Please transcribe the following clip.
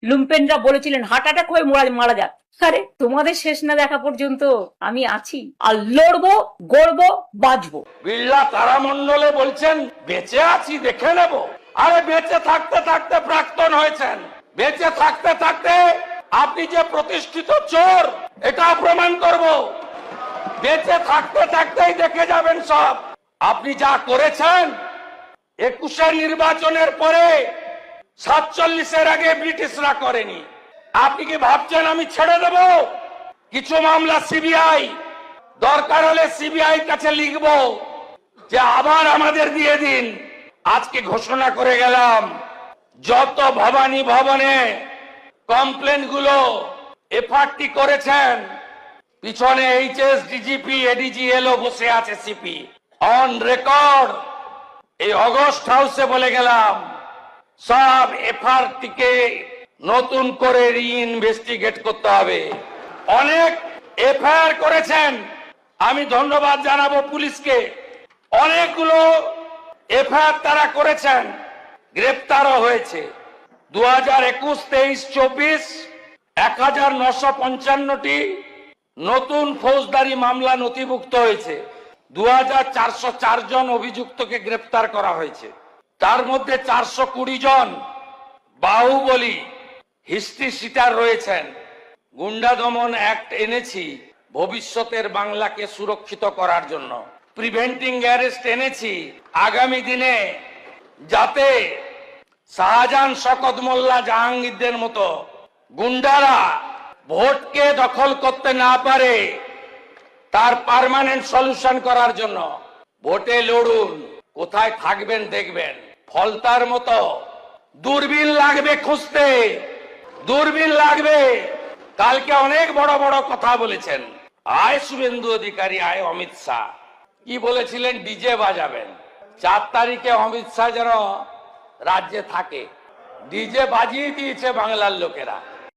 লুম্পেনরা বলেছিলেন heart attack হয়ে মারা যাক। আরে তোমাদের শেষ না দেখা পর্যন্ত আমি আছি, আর লড়বো, গড়বো, বাঁচবো। বিড়লা তারামণ্ডলে বলছেন বেঁচে আছি দেখে নেব। আরে বেঁচে থাকতে থাকতে প্রাক্তন হয়েছেন, বেঁচে থাকতে থাকতে আপনি যে প্রতিষ্ঠিত চোর এটা প্রমাণ করব। বেঁচে থাকতে থাকতেই দেখে যাবেন সব। আপনি যা করেছেন 21-এর নির্বাচনের পরে 47-এর আগে ব্রিটিশরা করেনি। আপনি কি ভাবছেন আমি ছেড়ে দেব? কিছু মামলা সিবিআই, দরকার হলে সিবিআই কাছে লিখব যে আবার আমাদের দিয়ে দিন। আজকে ঘোষণা করে গেলাম যত ভবানী ভবনে কমপ্লেন গুলো এফআরটি করেছেন, পিছনে এইচএস, ডিজিপি, এডিজি এলো বসে আছে, সিপি অন রেকর্ড এই অগস্ট হাউসে বলে গেলাম সব এফআরটি কে নতুন করে রিইনভেস্টিগেট করতে হবে। অনেক এফআইআর করেছেন, আমি ধন্যবাদ জানাবো পুলিশকে। অনেকগুলো এফআইআর তারা করেছেন, গ্রেপ্তারও হয়েছে। 2021, 23, 24 1955টি নতুন ফৌজদারি মামলা নথিভুক্ত হয়েছে। 2404 জন অভিযুক্তকে গ্রেপ্তার করা হয়েছে। তার মধ্যে 420 জন বাহুবলী হিস্ট্রি শিটার রয়েছেন। গুন্ডা দমন অ্যাক্ট এনেছি ভবিষ্যতের বাংলাকে সুরক্ষিত করার জন্য। প্রিভেন্টিং অ্যারেস্ট এনেছি আগামী দিনে যাতে শাহজাহান, শকত মোল্লা, জাহাঙ্গীরদের মতো গুন্ডারা ভোটকে দখল করতে না পারে, তার পার্মানেন্ট সলিউশন করার জন্য। ভোটে লড়ুন, কোথায় থাকবেন দেখবেন। ফলতার মতো দূরবীন লাগবে খুঁজতে, দূরবীন লাগবে। কালকে অনেক বড় বড় কথা বলেছেন, আয় শুভেন্দু অধিকারী, আয় অমিত শাহ। কি বলেছিলেন? ডিজে বাজাবেন। 4 তারিখে অমিত শাহ যেন রাজ্যে থাকে। ডিজে বাজিয়ে দিয়েছে বাংলার লোকেরা।